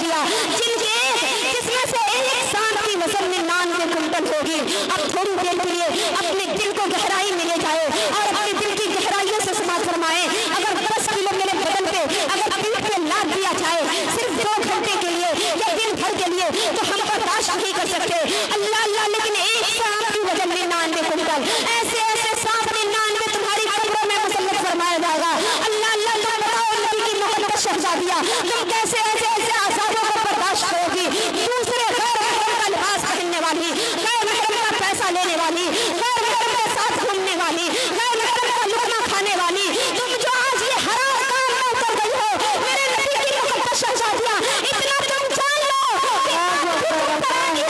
लिया, जिसमें से एक सांप की वजन 99 कुंटल होगी। अब थोड़ी देर के लिए अपने दिल को गहराई में ले जाए और अपने दिल की गहराइयों से समाज फरमाए, अगर 10 किलो मेरे बदन पे अगर पीठ पे लाद दिया जाए सिर्फ 2 घंटे के लिए या दिन भर के लिए, तो हम बर्दाश्त नहीं कर सकते। अल्लाह अल्लाह, लेकिन एक सांप की वजन 99 कुंटल, ऐसे ऐसे सांप 99 तुम्हारी कब्रों में मुसल्लत फरमाया जाएगा। अल्लाह अल्लाह, तुम बताओ नबी की मुकद्दस शहजादियां, तुम कैसे ऐसे ऐसे आज़ादों को बर्दाश्त करोगी? दूसरे गैर महरम का लिबास पहनने वाली, गैर महरम का पैसा लेने वाली, गैर महरम के साथ घूमने वाली, गैर महरम का लुक़मा खाने वाली, तुम जो आज ये हराम काम में कर गई हो, मेरे नबी की मुकद्दस शहजादियां, इतना तुम जान लो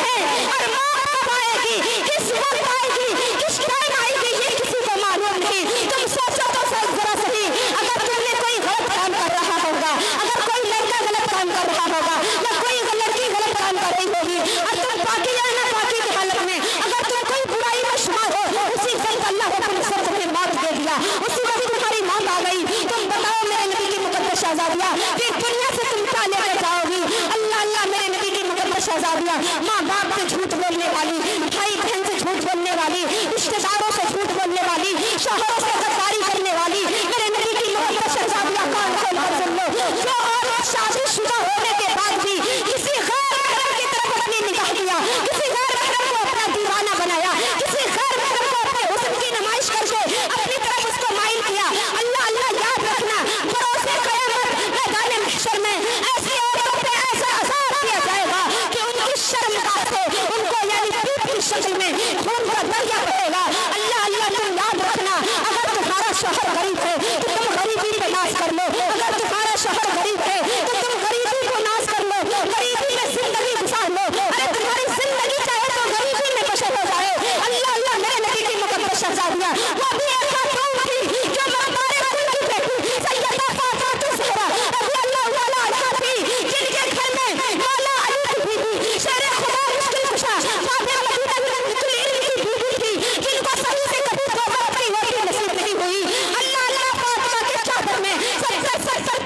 है और मौत कब आएगी, किस वक्त आएगी, किस टाइम आएगी, ये किसी को मालूम नहीं। तुम सोचो तो जरा सही, अगर तुमने कोई गलत काम कर रहा होगा, अगर कोई लड़का गलत काम कर रहा होगा या कोई लड़की गलत काम कर रही होगी और तुम पाकी या ना पाकी की हालत में अगर तुम कोई बुराई में शुमार हो, उसी वक्त अल्लाह ने तुम्हें मौत दे दिया, उसी वक्त तुम्हारी मौत आ गई। तुम बताओ मेरे नबी की मुकद्दस शहजादियां, फिर दुनिया से तुम क्या लेकर जाओगी? अल्लाह अल्लाह, मेरे नबी की मुकद्दस शहजादियां, माँ बाप से झूठ बोलने वाली, भाई बहन से झूठ बोलने वाली, रिश्तेदारों से झूठ बोलने वाली, शोहरों से गद्दारी करने वाली, मेरे नबी की मुकद्दस शहजादियां, कान खोल कर सुन लो, जो औरत शादीशुदा होने के बाद भी किसी गैर महरम की तरफ अपनी निगाह दिया, किसी गैर महरम को अपना दीवाना बनाया, किसी गैर महरम को अपने हुस्न की नुमाइश करके अपनी तरफ उसको माइल किया, अल्लाह अल्लाह, याद रखना भरोसे क़यामत मैदान महशर में ऐसी औरतों पे ऐसा अज़ाब दिया जाएगा कि उनकी शर्मगाह से उनको यानी पीठ की शक्ल में खून का दरिया बहेगा। अल्लाह अल्लाह, तुम याद रखना, अगर तुम्हारा शोहर गरीब है तो तुम गरीबी पे नाश कर लो, अगर तुम्हारा शोहर गरीब है तो तुम गरीबी को नाश कर लो, गरीबी में जिंदगी गुजार लो। अरे तुम्हारी जिंदगी चाहे तो गरीबी में बशर हो जाए। अल्लाह अल्लाह, मेरे नबी की मुकद्दस शहजादियां, वो भी एक खातून थी जो हमारे कुल की बेटी सैयदा फातिमा ज़हरा रज़ी अल्लाह अन्हा थी, जिनके घर में मौला अली की बीवी शेर खुदा मुश्किल कुशा फातिमा की बीवी थी, जिनको सही से कभी तौबा की रोटी नसीब नहीं हुई। अल्लाह अल्लाह, फातिमा के चादर में सर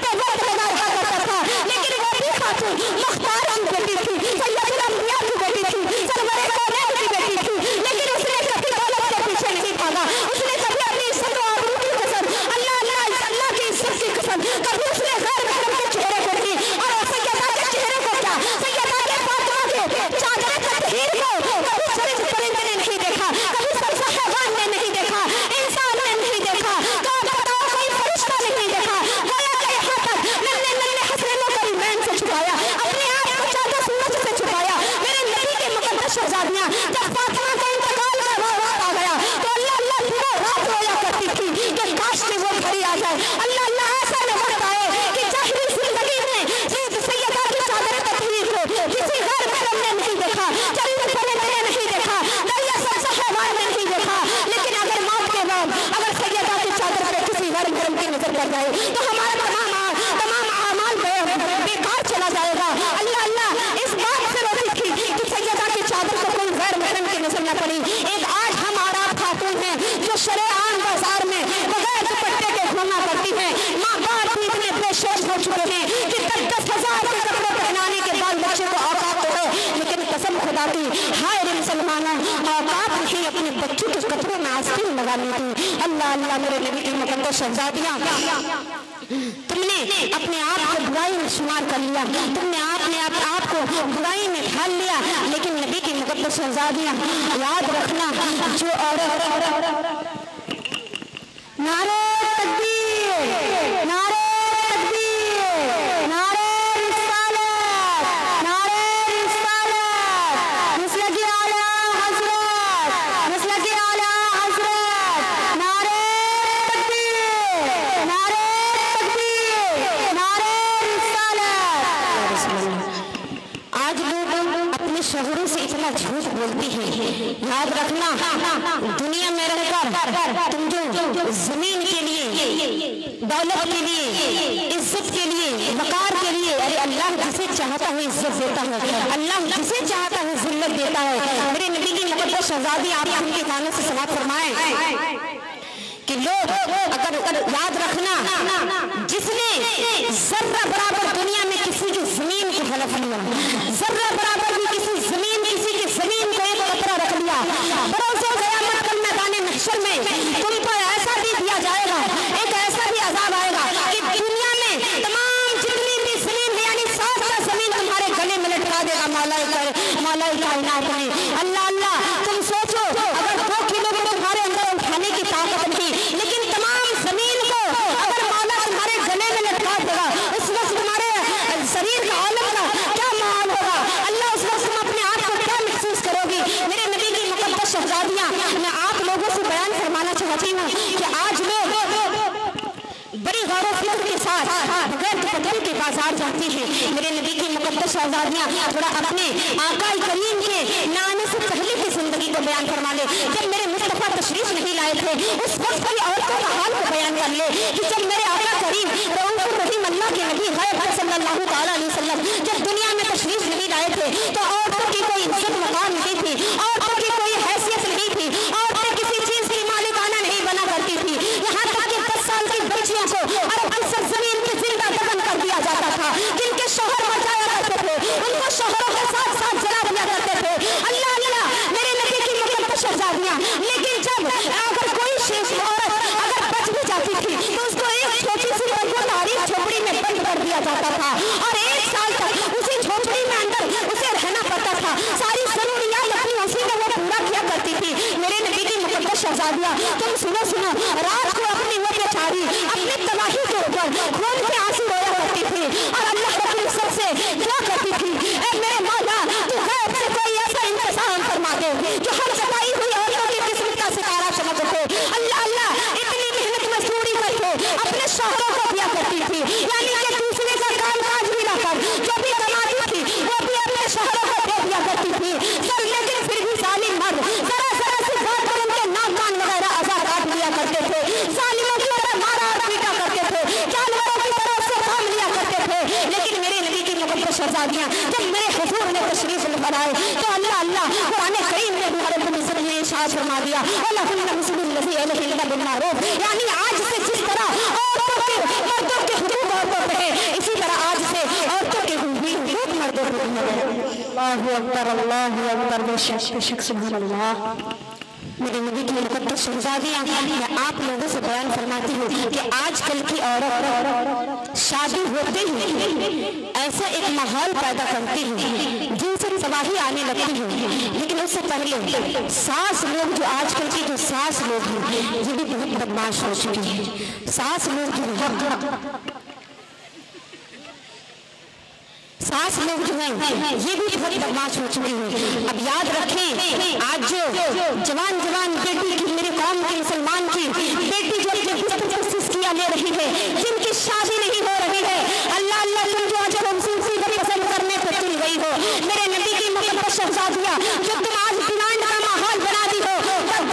पे वक्त लगा रखा करता था, लेकिन वो भी खातून मुख्तार की बेटी थी, सैयदुल अंबिया की बेटी थी, सरवरे कौनैन की बेटी थी, लेकिन उसने कभी दौलत के पीछे नहीं भागा, उसने कभी अपनी इज्जत और आबरू की कसम, अल्लाह अल्लाह, अल्लाह की इज्जत की कसम, कभी उसने गैर महरम के चेहरे को नहीं, और सैयदा के चेहरे को क्या, सैयदा के फातिमा के चादर तत्हीर को कभी चरित्र परिंदे ने नहीं देखा, कभी सबसे हैवान ने नहीं देखा, इंसान ने नहीं देखा, तो बताओ कोई फरिश्ता नहीं देखा। गोया के यहाँ तक नन्हे नन्हे हसनों को मैन से छुपाया, अपने आप को चादर सूरज से छुपाया। मेरे नबी के मुकद्दस शहजादियां, जब फातिमा का इंतकाल का वक्त आ गया तो अल्लाह अल्लाह पूरा रात रोया करती थी कि काश कि वो घड़ी आ जाए। अल्लाह अल्लाह, ऐसा न वक्त आए कि जाहिरी जिंदगी में सैयदा की चादर तत्हीर को किसी गैर महरम ने नहीं देखा, चरित्र परिंदे ने नहीं देखा, दरिया सबसे हैवान ने नहीं देखा, लेकिन अगर मौत के बाद अगर सैयदा की चादर पे किसी गैर महरम की नजर पड़ जाए तो हमारा तमाम आमाल बेकार चला जाएगा। अल्लाह अल्लाह, इस बात से रोती थी कि सैयदा की चादर को कोई गैर महरम की नजर न पड़ी। एक आज हम आराम खातून हैं जो शरेआम बाजार में बगैर दुपट्टे के घूमा करती हैं, माँ बाप भी इतने बेशोश हो चुके हैं कि 10,000 के कपड़े पहनाने के बाद बच्चे को औकात तो है, लेकिन कसम खुदा की, हाय रे मुसलमानों, औकात नहीं अपने बच्चों के कपड़ों में आस्तीन लगानी थी। अल्लाह अल्लाह, मेरे नबी की मुकद्दस शहजादियां, तुमने अपने आप को बुराई में शुमार कर लिया, तुमने अपने आप को बुराई में ढाल लिया, लेकिन नबी की मुकद्दस शहजादियां, याद रखना, जो औरत नारे तकबीर, नारे तकबीर, नारे रिसालत, नारे रिसालत, मसलक आला हज़रत, मसलक आला हज़रत, नारे तकबीर, नारे तकबीर, नारे रिसालत। आज लोग अपने शोहरों से इतना झूठ बोलती हैं। याद रखना, दुनिया में रहकर तुम जो जमीन के लिए, दौलत के लिए, इज्जत के लिए, वकार के लिए, अरे अल्लाह जिसे चाहता है इज्जत देता है, अल्लाह जिसे चाहता है जिल्लत देता है। मेरे नबी की मुकद्दस शहजादी, आप उनके गाने से समाप्त फरमाएं कि लोग अगर याद रखना, जिसने जर्रा बराबर दुनिया में किसी की जमीन को हलफ नहीं कायनात में। अल्लाह अल्लाह, तुम सोचो अगर 2 किलो को तुम्हारे अंदर उठाने की ताकत नहीं, लेकिन तमाम जमीन को अगर मौला तुम्हारे गले में लटका देगा, उस वक्त तुम्हारे शरीर का आलम का क्या माहौल होगा। अल्लाह, उस वक्त तुम अपने आप को क्या महसूस करोगी। मेरे नबी की मुकद्दस शहजादियां, मैं आप लोगों से बयान फरमाना चाहती हूँ कि आज लोग बड़ी गौर फिक्र के साथ बगैर तकद्दुर के बाजार जाती हैं। मेरे नबी की मुकद्दस शहजादियां थोड़ा अपने आका करीम के नाने से पहले की जिंदगी को बयान फरमा ले। जब मेरे मुस्तफा तशरीफ नहीं लाए थे, उस वक्त की औरतों का हाल को बयान कर ले कि जब मेरे आका करीम रऊफ़ुर रहीम अल्लाह के नबी गैब सल्लल्लाहु तआला अलैहि वसल्लम जब दुनिया में तशरीफ नहीं लाए थे, तो औरतों की कोई इज्जत मकाम नहीं थी, औरतों की कोई हैसियत नहीं थी, औरतें किसी चीज की मालिकाना नहीं बना करती थी। यहाँ तक कि 10 साल की बच्चियों को अरब की सरजमीन में जिंदा दफन कर दिया जाता था। जिनके शौहर मर जाया करते थे, उनको शौहरों के साथ साथ जला दिया करते थे। अल्लाह अल्लाह, मेरे नबी की मुकद्दस शहजादियां, लेकिन जब अगर कोई शेष औरत अगर बच भी जाती थी, तो उसको एक छोटी सी तारीफ झोपड़ी में बंद कर दिया जाता था और 1 साल तक उसी झोपड़ी में अंदर उसे रहना पड़ता था। सारी जरूरियात अपनी उसी में वो पूरा किया करती थी। मेरे नबी की मुकद्दस शहजादियां, तुम सुनो सुनो, रात को अपनी वो बेचारी अपनी तबाही के ऊपर खून के आंसू रोया करती थी और अल्लाह रब्बुल इज्जत से दुआ करती थी, ऐ मेरे मौला, तू गैब से कोई ऐसा इंतजाम फरमा दे जो हर जगाई हुई औरतों की किस्मत का सितारा चमक उठे। अल्लाह अल्लाह, इतनी मेहनत मजदूरी करके अपने शौहरों को दिया करती थी, यानी कि दूसरे का काम काज भी ना कर, जो भी कमाती थी वो भी अपने शौहरों को दे दिया करती थी। सर लेकिन फिर भी जालिम मर्द जरा जरा सी बात पर उनके नाक कान वगैरह आजाद काट लिया करते थे, जालिमों की तरह मारा और पीटा करते थे, जानवरों की तरह से काम लिया करते थे। लेकिन मेरे नबी की मुकद्दस शहजादियां जब मेरे हुजूर ने तशरीफ बनाए, तो अल्लाह अल्लाह, कुरान करीम ने भी रब्बुल इज्जत ने इरशाद फरमा दिया, अल्लाहुम्मा मुस्लिम लज़ी अलैहि बिल मारूफ, यानी आज से जिस तरह औरतों के मर्दों के हुकूक औरतों पे है, इसी तरह आज से औरतों के हुकूक मर्दों पे है। अल्लाहु अकबर, अल्लाहु अकबर, बेशक सुभान अल्लाह। मेरे नबी की मुकद्दस शहजादियां, मैं आप लोगों से बयान फरमाती हूँ कि आजकल की औरत शादी होते ही ऐसा एक माहौल पैदा करती है जिनसे तबाही आने लगती है। लेकिन उससे पहले सास लोग, जो आजकल की जो सास लोग हैं, ये भी बहुत बदमाश हो चुकी है। सास लोग जो हैं ये भी बहुत बदमाश हो चुकी है। अब याद रखें, आज जो जवान जवान बेटी की, मेरे कौम की, मुसलमान की बेटी जो अपने बिस्तर पर सिस्कियां ले रही है, जिनकी शादी नहीं हो रही है, अल्लाह अल्लाह, तुम जो आज खूबसूरती को पसंद करने पर तुल गई हो, मेरे नबी की मुकद्दस शहजादियां, जो तुम आज डिमांड का माहौल बना दी हो,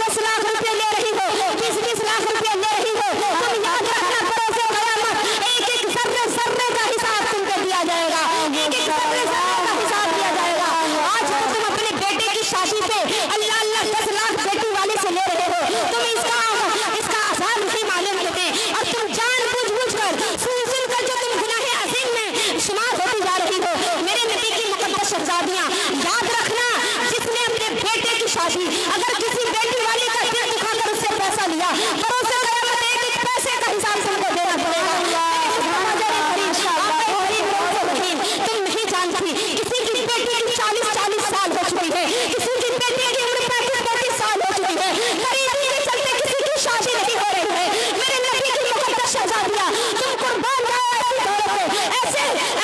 10 लाख रुपए ले रही हो, 20-20 लाख रुपए ले रही हो, तुम याद रखना, परोसे कयामत एक एक सर्रे सर्रे का हिसाब तुमको दिया जाएगा, एक एक सर्रे सर्रे का हिसाब दिया जाएगा। आज तो तुम अपने बेटे की शादी पे अल्लाह अल्लाह 10 लाख बेटी वाले से ले रहे हो, तुम इसका आसार नहीं मालूम होते, और तुम जान बुझ कर सुन कर जो तुम गुनाहे अज़ीम में शुमार होती जा रही हो। मेरे नबी की मुकद्दस शहजादियां, याद रखना, जिसने अपने बेटे की शादी अगर किसी बेटी वाली का दिल दुखाकर उससे पैसा लिया, भरोसे कयामत एक एक पैसे का हिसाब तुमको देना पड़ेगा। तुम नहीं जानती, किसी की बेटी की 40-40 साल हो चुकी है, किसी की बेटी की उम्र 35-35 साल हो चुकी है, गरीबी के चलते किसी की शादी नहीं हो रही है। मेरे नबी की मुकद्दस शहजादियां, तुम कुर्बान जाओ ऐसी दौलत पे,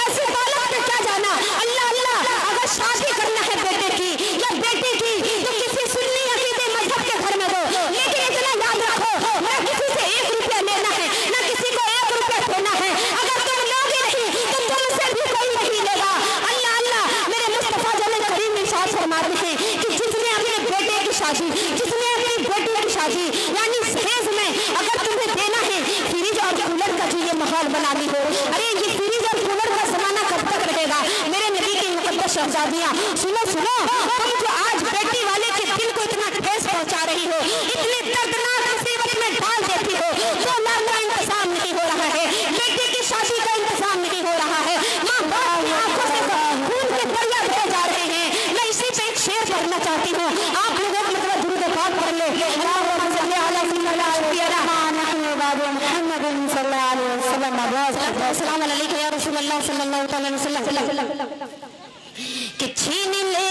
ऐसी दौलत पे क्या जाना। अल्लाह अल्लाह, अगर शादी करना है बेटे की या बेटी की, तो किसी सुन्नी अकीदे मजहब के घर में दो, लेकिन इतना याद रखो, ना किसी से 1 रुपया लेना है, ना किसी को 1 रुपया देना है। अगर तुम लोगे नहीं तो तुमसे भी कोई नहीं लेगा। अल्लाह अल्लाह, मेरे मुस्तफा जल्ल करीम इरशाद फरमाते हैं कि जिसने अपने बेटे की शादी, जिसने अपनी बेटी की शादी, यानी दहेज में अगर तुम्हें देना है, फ्रिज और कूलर का जो ये माहौल बना ली हो, अरे ये फ्रिज और कूलर का जमाना कब तक रहेगा। मेरे नबी की मुकद्दस शहजादियां, सुनो सुनो, तुम जो आज बेटी वाले के दिल को इतना ठेस पहुंचा रही हो, इतनी दर्दनाक मुसीबत में डाल देती हो, 2 लाख का इंतजाम नहीं हो रहा है, बेटी की शादी का इंतजाम नहीं हो रहा है, माँ बाप आंखों से खून के दरिया बहे जा रहे हैं। मैं इसी पे एक शेर पढ़ना चाहती हूँ, आप लोगों को मतलब दुरूद पाक पढ़ ले। अस्सलाम वालेकुम या रसूलल्लाह सल्लल्लाहु अलैहि वसल्लम, कि छीन ले